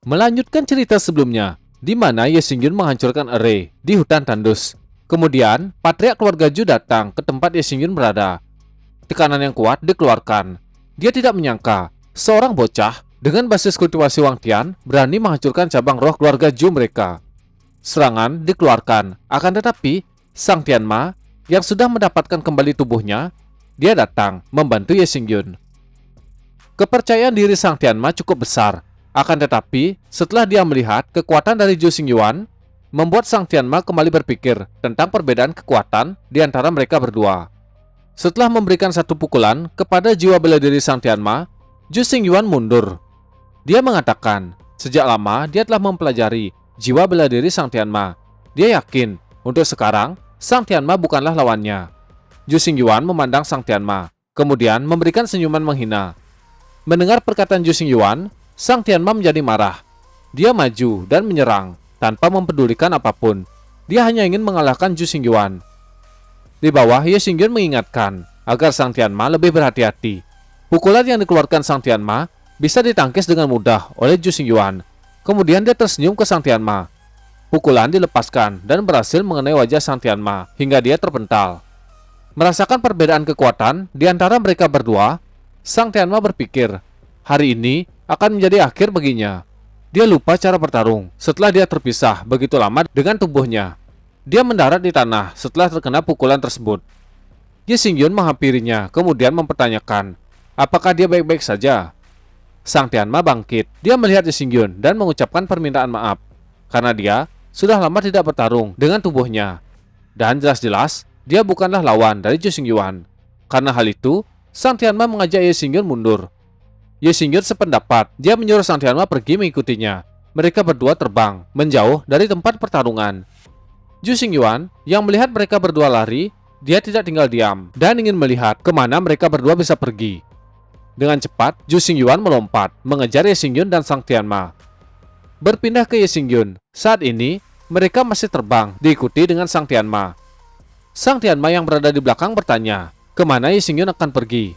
melanjutkan cerita sebelumnya, di mana Ye Xingyun menghancurkan array di hutan tandus. Kemudian, patriark keluarga Zhu datang ke tempat Ye Xingyun berada. Tekanan yang kuat dikeluarkan. Dia tidak menyangka seorang bocah dengan basis kultivasi Wang Tian berani menghancurkan cabang roh keluarga Zhu mereka. Serangan dikeluarkan, akan tetapi Sang Tianma yang sudah mendapatkan kembali tubuhnya, dia datang membantu Ye Xingyun. Kepercayaan diri Sang Tianma cukup besar, akan tetapi setelah dia melihat kekuatan dari Zhu Xingyuan, membuat Sang Tianma kembali berpikir tentang perbedaan kekuatan di antara mereka berdua. Setelah memberikan satu pukulan kepada jiwa bela diri Sang Tianma, Zhu Xingyuan mundur. Dia mengatakan, sejak lama dia telah mempelajari jiwa bela diri Sang Tianma. Dia yakin, untuk sekarang, Sang Tianma bukanlah lawannya. Zhu Xingyuan memandang Sang Tianma, kemudian memberikan senyuman menghina. Mendengar perkataan Zhu Xingyuan, Sang Tianma menjadi marah. Dia maju dan menyerang, tanpa mempedulikan apapun. Dia hanya ingin mengalahkan Zhu Xingyuan. Di bawah, Ye Xingyun mengingatkan agar Sang Tianma lebih berhati-hati. Pukulan yang dikeluarkan Sang Tianma bisa ditangkis dengan mudah oleh Zhu Xingyuan. Kemudian dia tersenyum ke Sang Tianma. Pukulan dilepaskan dan berhasil mengenai wajah Sang Tianma hingga dia terpental. Merasakan perbedaan kekuatan di antara mereka berdua, Sang Tianma berpikir, hari ini akan menjadi akhir baginya. Dia lupa cara bertarung setelah dia terpisah begitu lama dengan tubuhnya. Dia mendarat di tanah setelah terkena pukulan tersebut. Ye Xingyun menghampirinya, kemudian mempertanyakan, apakah dia baik-baik saja? Sang Tianma bangkit. Dia melihat Ye Xingyun dan mengucapkan permintaan maaf, karena dia sudah lama tidak bertarung dengan tubuhnya. Dan jelas-jelas, dia bukanlah lawan dari Zhu Xingyuan. Karena hal itu, Sang Tianma mengajak Ye Xingyun mundur. Ye Xingyun sependapat, dia menyuruh Sang Tianma pergi mengikutinya. Mereka berdua terbang, menjauh dari tempat pertarungan. Zhu Xingyuan yang melihat mereka berdua lari, dia tidak tinggal diam dan ingin melihat kemana mereka berdua bisa pergi. Dengan cepat, Zhu Xingyuan melompat, mengejar Ye Xingyun dan Sang Tianma. Berpindah ke Ye Xingyun, saat ini mereka masih terbang, diikuti dengan Sang Tianma. Sang Tianma yang berada di belakang bertanya, kemana Ye Xingyun akan pergi?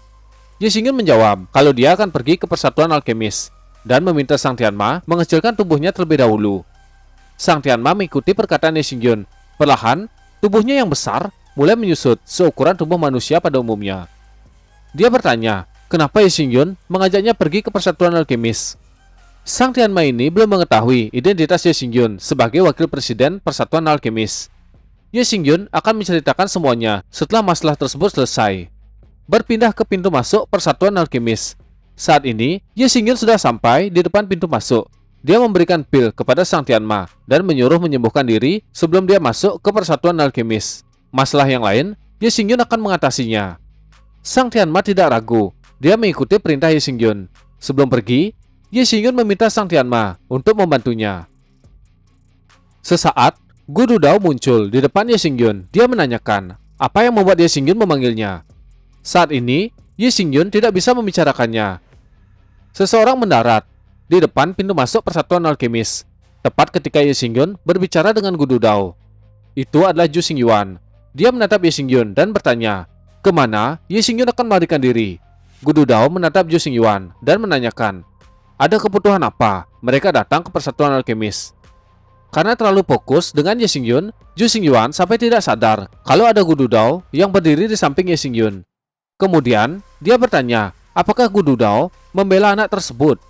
Ye Xingyun menjawab kalau dia akan pergi ke Persatuan Alkemis dan meminta Sang Tianma mengecilkan tubuhnya terlebih dahulu. Sang Tianma mengikuti perkataan Ye Xingyun. Perlahan, tubuhnya yang besar mulai menyusut seukuran tubuh manusia pada umumnya. Dia bertanya, kenapa Ye Xingyun mengajaknya pergi ke Persatuan Alkemis? Sang Tianma ini belum mengetahui identitas Ye Xingyun sebagai wakil presiden Persatuan Alkemis. Ye Xingyun akan menceritakan semuanya setelah masalah tersebut selesai. Berpindah ke pintu masuk Persatuan Alkemis. Saat ini, Ye Xingyun sudah sampai di depan pintu masuk. Dia memberikan pil kepada Sang Tianma dan menyuruh menyembuhkan diri sebelum dia masuk ke Persatuan Alkemis. Masalah yang lain, Ye Xingyun akan mengatasinya. Sang Tianma tidak ragu. Dia mengikuti perintah Ye Xingyun. Sebelum pergi, Ye Xingyun meminta Sang Tianma untuk membantunya. Sesaat, Gu Dudao muncul di depan Ye Xingyun. Dia menanyakan, apa yang membuat Ye Xingyun memanggilnya. Saat ini, Ye Xingyun tidak bisa membicarakannya. Seseorang mendarat di depan pintu masuk Persatuan Alkemis, tepat ketika Ye Xingyun berbicara dengan Gu Dudao. Itu adalah Zhu Xingyuan. Dia menatap Ye Xingyun dan bertanya, kemana Ye Xingyun akan melarikan diri? Gu Dudao menatap Zhu Xingyuan dan menanyakan, ada kebutuhan apa mereka datang ke Persatuan Alkemis? Karena terlalu fokus dengan Ye Xingyun, Zhu Xingyuan sampai tidak sadar kalau ada Gu Dudao yang berdiri di samping Ye Xingyun. Kemudian, dia bertanya, apakah Gu Dudao membela anak tersebut?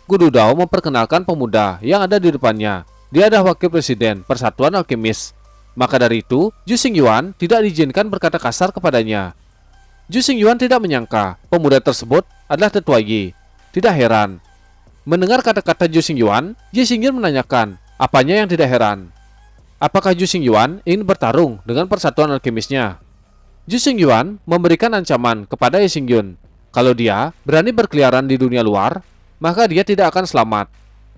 Gu Dudao memperkenalkan pemuda yang ada di depannya. Dia adalah wakil presiden Persatuan Alkemis. Maka dari itu, Zhu Xingyuan tidak diizinkan berkata kasar kepadanya. Zhu Xingyuan tidak menyangka pemuda tersebut adalah tetua Yi. Tidak heran. Mendengar kata-kata Zhu Xingyuan, Ye Xingyun menanyakan, apanya yang tidak heran? Apakah Zhu Xingyuan ingin bertarung dengan Persatuan Alkemisnya? Zhu Xingyuan memberikan ancaman kepada Ye Xingyun. Kalau dia berani berkeliaran di dunia luar, maka dia tidak akan selamat.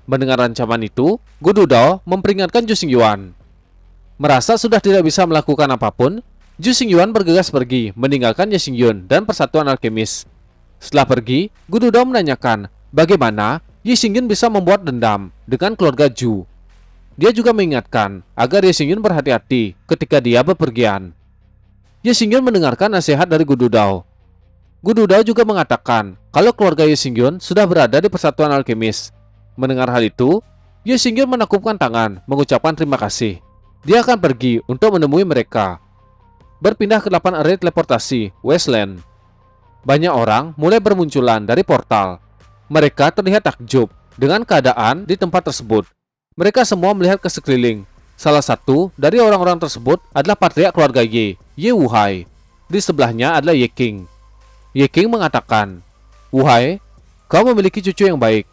Mendengar ancaman itu, Gu Dudao memperingatkan Zhu Xingyuan. Merasa sudah tidak bisa melakukan apapun, Zhu Xingyuan bergegas pergi meninggalkan Ye Xingyun dan Persatuan Alkemis. Setelah pergi, Gu Dudao menanyakan bagaimana Ye Xingyun bisa membuat dendam dengan keluarga Zhu. Dia juga mengingatkan agar Ye Xingyun berhati-hati ketika dia bepergian. Ye Xingyun mendengarkan nasihat dari Gu Dudao. Gu Dudao juga mengatakan kalau keluarga Ye Xingyun sudah berada di Persatuan Alkemis. Mendengar hal itu, Ye Xingyun menekupkan tangan, mengucapkan terima kasih. Dia akan pergi untuk menemui mereka. Berpindah ke 8 array teleportasi Wasteland. Banyak orang mulai bermunculan dari portal. Mereka terlihat takjub dengan keadaan di tempat tersebut. Mereka semua melihat ke sekeliling. Salah satu dari orang-orang tersebut adalah patriark keluarga Ye Wuhai. Di sebelahnya adalah Ye King. Ye King mengatakan, "Wuhai, kau memiliki cucu yang baik."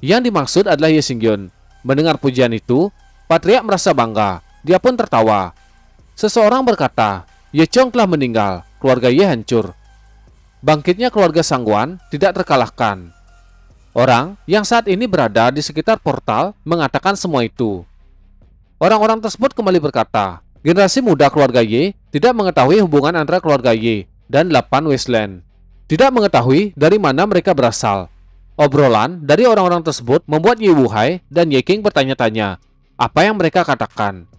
Yang dimaksud adalah Ye Xingyun. Mendengar pujian itu, patriark merasa bangga. Dia pun tertawa. Seseorang berkata, Ye Chong telah meninggal, keluarga Ye hancur. Bangkitnya keluarga Sangguan tidak terkalahkan. Orang yang saat ini berada di sekitar portal mengatakan semua itu. Orang-orang tersebut kembali berkata, generasi muda keluarga Ye tidak mengetahui hubungan antara keluarga Ye dan 8 Wasteland. Tidak mengetahui dari mana mereka berasal. Obrolan dari orang-orang tersebut membuat Ye Wuhai dan Ye King bertanya-tanya apa yang mereka katakan.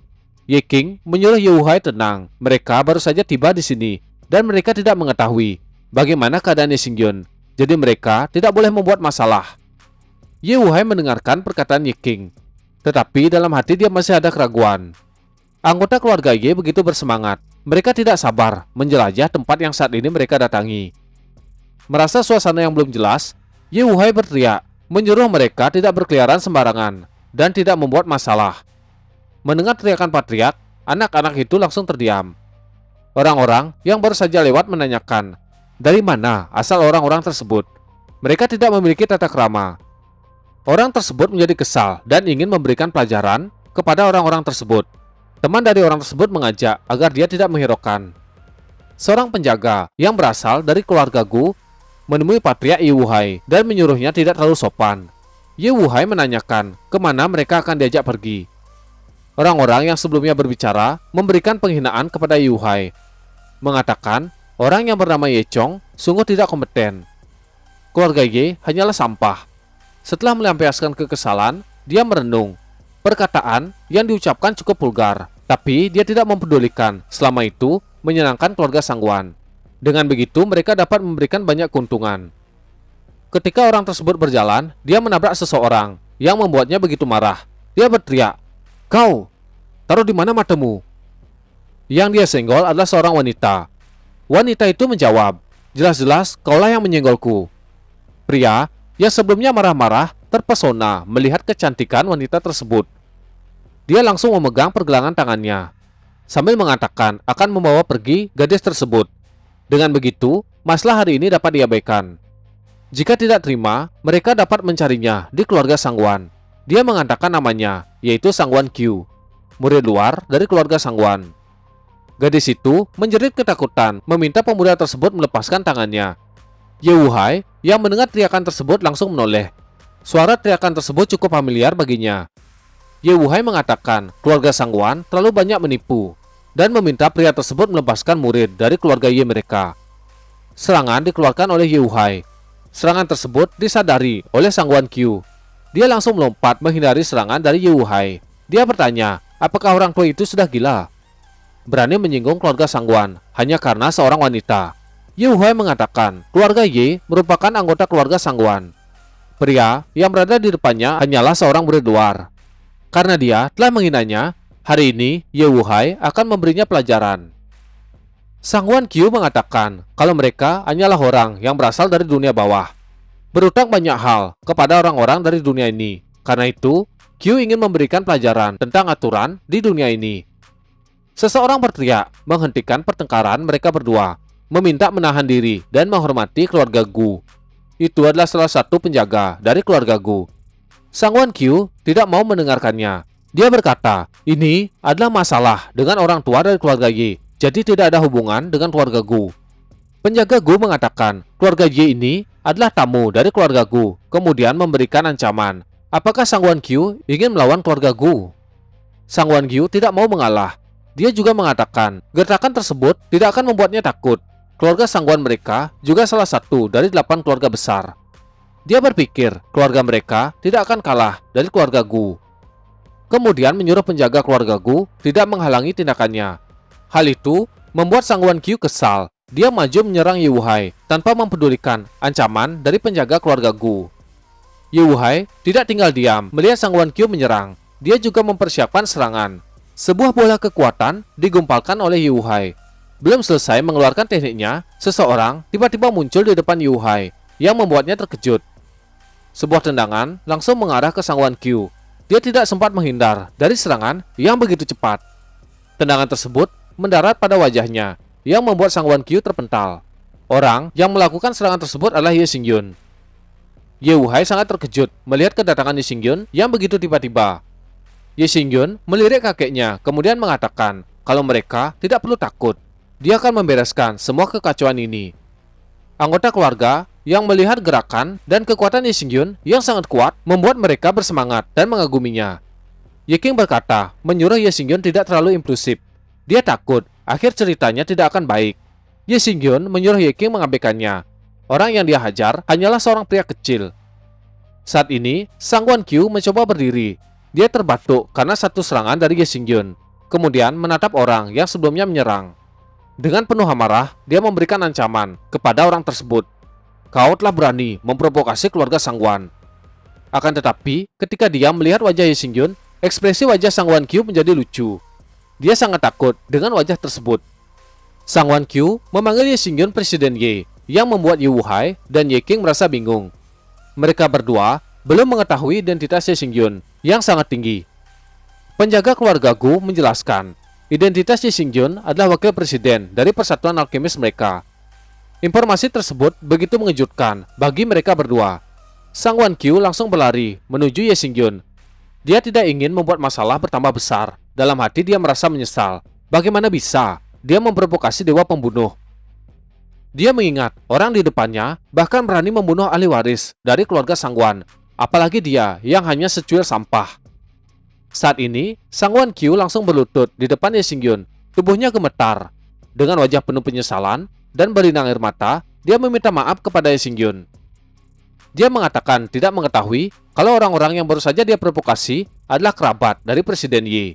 Ye King menyuruh Ye Wuhai tenang. Mereka baru saja tiba di sini dan mereka tidak mengetahui bagaimana keadaan Ye Xingyun. Jadi mereka tidak boleh membuat masalah. Ye Wuhai mendengarkan perkataan Ye King, tetapi dalam hati dia masih ada keraguan. Anggota keluarga Ye begitu bersemangat. Mereka tidak sabar menjelajah tempat yang saat ini mereka datangi. Merasa suasana yang belum jelas, Ye Wuhai berteriak, menyuruh mereka tidak berkeliaran sembarangan dan tidak membuat masalah. Mendengar teriakan patriark, anak-anak itu langsung terdiam. Orang-orang yang baru saja lewat menanyakan, dari mana asal orang-orang tersebut? Mereka tidak memiliki tata krama. Orang tersebut menjadi kesal dan ingin memberikan pelajaran kepada orang-orang tersebut. Teman dari orang tersebut mengajak agar dia tidak menghiraukan. Seorang penjaga yang berasal dari keluarga Gu menemui patriark Ye Wuhai dan menyuruhnya tidak terlalu sopan. Ye Wuhai menanyakan kemana mereka akan diajak pergi. Orang-orang yang sebelumnya berbicara memberikan penghinaan kepada Ye Wuhai, mengatakan orang yang bernama Ye Chong sungguh tidak kompeten. Keluarga Ye hanyalah sampah. Setelah melampiaskan kekesalan, dia merenung. Perkataan yang diucapkan cukup vulgar, tapi dia tidak mempedulikan. Selama itu menyenangkan keluarga Sangguan. Dengan begitu mereka dapat memberikan banyak keuntungan. Ketika orang tersebut berjalan, dia menabrak seseorang yang membuatnya begitu marah. Dia berteriak, "Kau, taruh di mana matamu?" Yang dia senggol adalah seorang wanita. Wanita itu menjawab, "Jelas-jelas kaulah yang menyenggolku." Pria yang sebelumnya marah-marah terpesona melihat kecantikan wanita tersebut. Dia langsung memegang pergelangan tangannya sambil mengatakan akan membawa pergi gadis tersebut. Dengan begitu, masalah hari ini dapat diabaikan. Jika tidak terima, mereka dapat mencarinya di keluarga Sangguan. Dia mengatakan namanya, yaitu Sangguan Q, murid luar dari keluarga Sangguan. Gadis itu menjerit ketakutan, meminta pemuda tersebut melepaskan tangannya. Ye Wuhai yang mendengar teriakan tersebut langsung menoleh. Suara teriakan tersebut cukup familiar baginya. Ye Wuhai mengatakan keluarga Sangguan terlalu banyak menipu dan meminta pria tersebut melepaskan murid dari keluarga Ye mereka. Serangan dikeluarkan oleh Ye Wuhai. Serangan tersebut disadari oleh Sangguan Q. Dia langsung melompat menghindari serangan dari Ye Wuhai. Dia bertanya, apakah orang tua itu sudah gila? Berani menyinggung keluarga Sangguan hanya karena seorang wanita. Ye Wuhai mengatakan keluarga Ye merupakan anggota keluarga Sangguan. Pria yang berada di depannya hanyalah seorang murid luar. Karena dia telah menghinanya, hari ini Ye Wuhai akan memberinya pelajaran. Sangguan Q mengatakan kalau mereka hanyalah orang yang berasal dari dunia bawah, berutang banyak hal kepada orang-orang dari dunia ini. Karena itu, Q ingin memberikan pelajaran tentang aturan di dunia ini. Seseorang berteriak menghentikan pertengkaran mereka berdua, meminta menahan diri dan menghormati keluarga Gu. Itu adalah salah satu penjaga dari keluarga Gu. Sangguan Q tidak mau mendengarkannya. Dia berkata, ini adalah masalah dengan orang tua dari keluarga Ye, jadi tidak ada hubungan dengan keluarga Gu. Penjaga Gu mengatakan, keluarga Ye ini adalah tamu dari keluarga Gu, kemudian memberikan ancaman. Apakah Sangguan Q ingin melawan keluarga Gu? Sangguan Q tidak mau mengalah. Dia juga mengatakan, gertakan tersebut tidak akan membuatnya takut. Keluarga Sangguan mereka juga salah satu dari 8 keluarga besar. Dia berpikir keluarga mereka tidak akan kalah dari keluarga Gu. Kemudian menyuruh penjaga keluarga Gu tidak menghalangi tindakannya. Hal itu membuat Sangguan Q kesal. Dia maju menyerang Ye Wuhai tanpa mempedulikan ancaman dari penjaga keluarga Gu. Ye Wuhai tidak tinggal diam melihat Sang Wan Qiu menyerang. Dia juga mempersiapkan serangan. Sebuah bola kekuatan digumpalkan oleh Ye Wuhai. Belum selesai mengeluarkan tekniknya, seseorang tiba-tiba muncul di depan Ye Wuhai yang membuatnya terkejut. Sebuah tendangan langsung mengarah ke Sang Wan Qiu. Dia tidak sempat menghindar dari serangan yang begitu cepat. Tendangan tersebut mendarat pada wajahnya yang membuat Sang Wan Qiu terpental. Orang yang melakukan serangan tersebut adalah Ye Xingyun. Ye Wuhai sangat terkejut melihat kedatangan Ye Xingyun yang begitu tiba-tiba. Ye Xingyun melirik kakeknya kemudian mengatakan kalau mereka tidak perlu takut. Dia akan membereskan semua kekacauan ini. Anggota keluarga yang melihat gerakan dan kekuatan Ye Xingyun yang sangat kuat membuat mereka bersemangat dan mengaguminya. Ye King berkata menyuruh Ye Xingyun tidak terlalu impulsif. Dia takut akhir ceritanya tidak akan baik. Ye Xingyun menyuruh Ye King mengabaikannya. Orang yang dia hajar hanyalah seorang pria kecil. Saat ini, Sang Wan Qiu mencoba berdiri. Dia terbatuk karena satu serangan dari Ye Xingyun. Kemudian menatap orang yang sebelumnya menyerang. Dengan penuh amarah, dia memberikan ancaman kepada orang tersebut. Kau telah berani memprovokasi keluarga Sang Wan. Akan tetapi, ketika dia melihat wajah Ye Xingyun, ekspresi wajah Sang Wan Qiu menjadi lucu. Dia sangat takut dengan wajah tersebut. Sang Wan Qiu memanggil Ye Xingyun Presiden Ye, yang membuat Ye Wuhai dan Ye King merasa bingung. Mereka berdua belum mengetahui identitas Ye Xingyun yang sangat tinggi. Penjaga keluarga Gu menjelaskan, identitas Ye Xingyun adalah wakil presiden dari persatuan alkemis mereka. Informasi tersebut begitu mengejutkan bagi mereka berdua. Sang Wan Qiu langsung berlari menuju Ye Xingyun. Dia tidak ingin membuat masalah bertambah besar. Dalam hati dia merasa menyesal. Bagaimana bisa dia memprovokasi dewa pembunuh? Dia mengingat orang di depannya bahkan berani membunuh ahli waris dari keluarga Sang Wan, apalagi dia yang hanya secuil sampah. Saat ini, Sang Wan Qiu langsung berlutut di depan Ye Xingyun. Tubuhnya gemetar. Dengan wajah penuh penyesalan dan berlinang air mata, dia meminta maaf kepada Ye Xingyun. Dia mengatakan tidak mengetahui kalau orang-orang yang baru saja dia provokasi adalah kerabat dari Presiden Ye.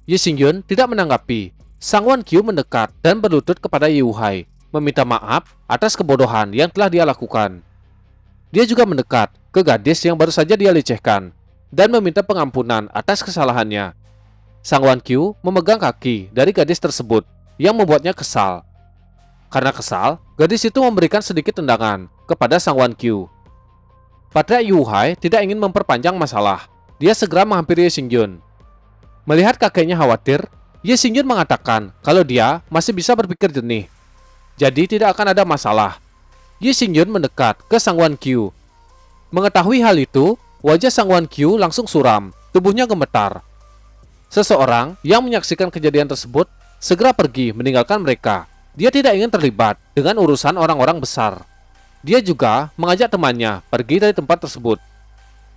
Ye Xingyun tidak menanggapi. Sang Wan Qiu mendekat dan berlutut kepada Ye Wuhai, meminta maaf atas kebodohan yang telah dia lakukan. Dia juga mendekat ke gadis yang baru saja dia lecehkan dan meminta pengampunan atas kesalahannya. Sang Wan Qiu memegang kaki dari gadis tersebut yang membuatnya kesal. Karena kesal, gadis itu memberikan sedikit tendangan kepada Sang Wan Qiu. Patriark Ye Wuhai tidak ingin memperpanjang masalah. Dia segera menghampiri Ye Xingyun. Melihat kakeknya khawatir, Ye Xingyun mengatakan kalau dia masih bisa berpikir jernih. Jadi tidak akan ada masalah. Ye Xingyun mendekat ke Sang Wan Qiu. Mengetahui hal itu, wajah Sang Wan Qiu langsung suram, tubuhnya gemetar. Seseorang yang menyaksikan kejadian tersebut segera pergi meninggalkan mereka. Dia tidak ingin terlibat dengan urusan orang-orang besar. Dia juga mengajak temannya pergi dari tempat tersebut.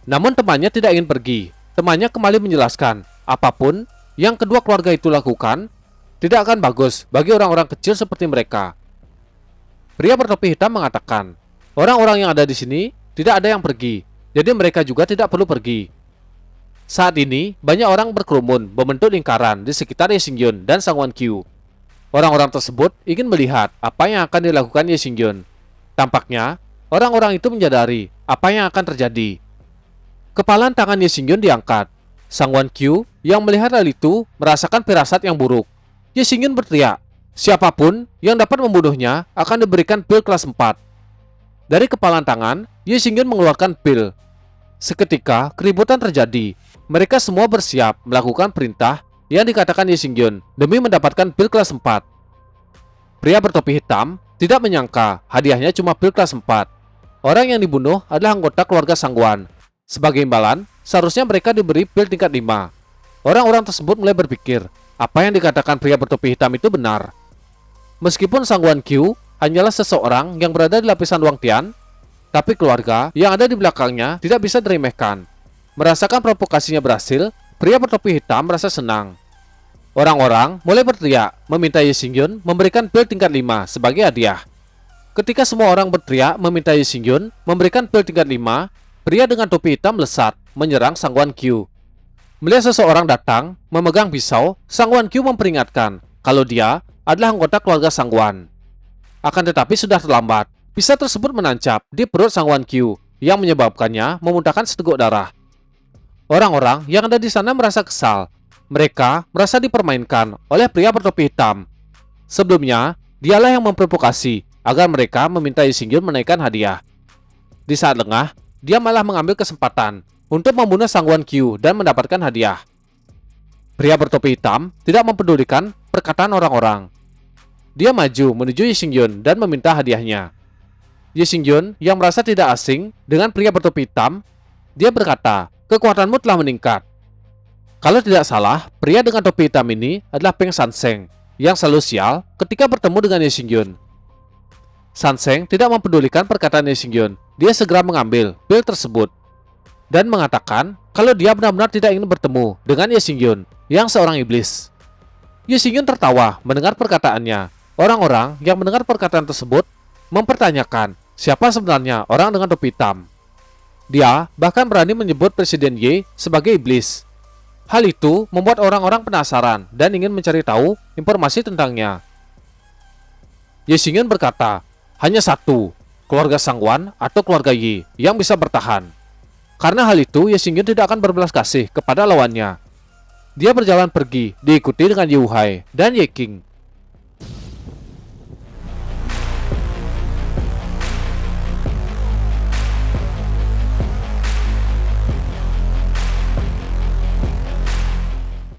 Namun temannya tidak ingin pergi. Temannya kembali menjelaskan, apapun yang kedua keluarga itu lakukan tidak akan bagus bagi orang-orang kecil seperti mereka. Pria bertopi hitam mengatakan, orang-orang yang ada di sini tidak ada yang pergi, jadi mereka juga tidak perlu pergi. Saat ini, banyak orang berkerumun membentuk lingkaran di sekitar Ye Xingyun dan Sang Wan Qiu. Orang-orang tersebut ingin melihat apa yang akan dilakukan Ye Xingyun. Tampaknya, orang-orang itu menyadari apa yang akan terjadi. Kepalan tangan Ye Xingyun diangkat. Sang Wan Qiu yang melihat hal itu merasakan firasat yang buruk. Ye Xingyun berteriak, siapapun yang dapat membunuhnya akan diberikan pil kelas 4. Dari kepalan tangan, Ye Xingyun mengeluarkan pil. Seketika, keributan terjadi. Mereka semua bersiap melakukan perintah yang dikatakan Ye Xingyun demi mendapatkan pil kelas 4. Pria bertopi hitam tidak menyangka hadiahnya cuma pil kelas 4. Orang yang dibunuh adalah anggota keluarga Sang Wan. Sebagai imbalan, seharusnya mereka diberi pil tingkat 5. Orang-orang tersebut mulai berpikir, apa yang dikatakan pria bertopi hitam itu benar. Meskipun Sang Wan Qiu hanyalah seseorang yang berada di lapisan Wang Tian, tapi keluarga yang ada di belakangnya tidak bisa diremehkan. Merasakan provokasinya berhasil, pria bertopi hitam merasa senang. Orang-orang mulai berteriak meminta Ye Xingyun memberikan pil tingkat 5 sebagai hadiah. Ketika semua orang berteriak meminta Ye Xingyun memberikan pil tingkat 5, pria dengan topi hitam melesat menyerang Sang Wan Qiu. Melihat seseorang datang memegang pisau, Sang Wan Qiu memperingatkan kalau dia adalah anggota keluarga Sang Wan. Akan tetapi sudah terlambat. Pisau tersebut menancap di perut Sang Wan Qiu yang menyebabkannya memuntahkan seteguk darah. Orang-orang yang ada di sana merasa kesal. Mereka merasa dipermainkan oleh pria bertopi hitam. Sebelumnya, dialah yang memprovokasi agar mereka meminta Ye Xingyun menaikkan hadiah. Di saat lengah, dia malah mengambil kesempatan untuk membunuh Sang Wan Qiu dan mendapatkan hadiah. Pria bertopi hitam tidak mempedulikan perkataan orang-orang. Dia maju menuju Ye Xingyun dan meminta hadiahnya. Ye Xingyun yang merasa tidak asing dengan pria bertopi hitam, dia berkata, "Kekuatanmu telah meningkat." Kalau tidak salah, pria dengan topi hitam ini adalah Peng Sanseng yang selalu sial ketika bertemu dengan Ye Xingyun. Sanseng tidak mempedulikan perkataan Ye Xingyun. Dia segera mengambil pil tersebut dan mengatakan kalau dia benar-benar tidak ingin bertemu dengan Ye Xingyun yang seorang iblis. Ye Xingyun tertawa mendengar perkataannya. Orang-orang yang mendengar perkataan tersebut mempertanyakan siapa sebenarnya orang dengan topi hitam. Dia bahkan berani menyebut Presiden Ye sebagai iblis. Hal itu membuat orang-orang penasaran dan ingin mencari tahu informasi tentangnya. Ye Xingyun berkata, hanya satu, keluarga Sang Wan atau keluarga Yi yang bisa bertahan. Karena hal itu, Ye Xingyun tidak akan berbelas kasih kepada lawannya. Dia berjalan pergi, diikuti dengan Ye Wuhai dan Ye Qing.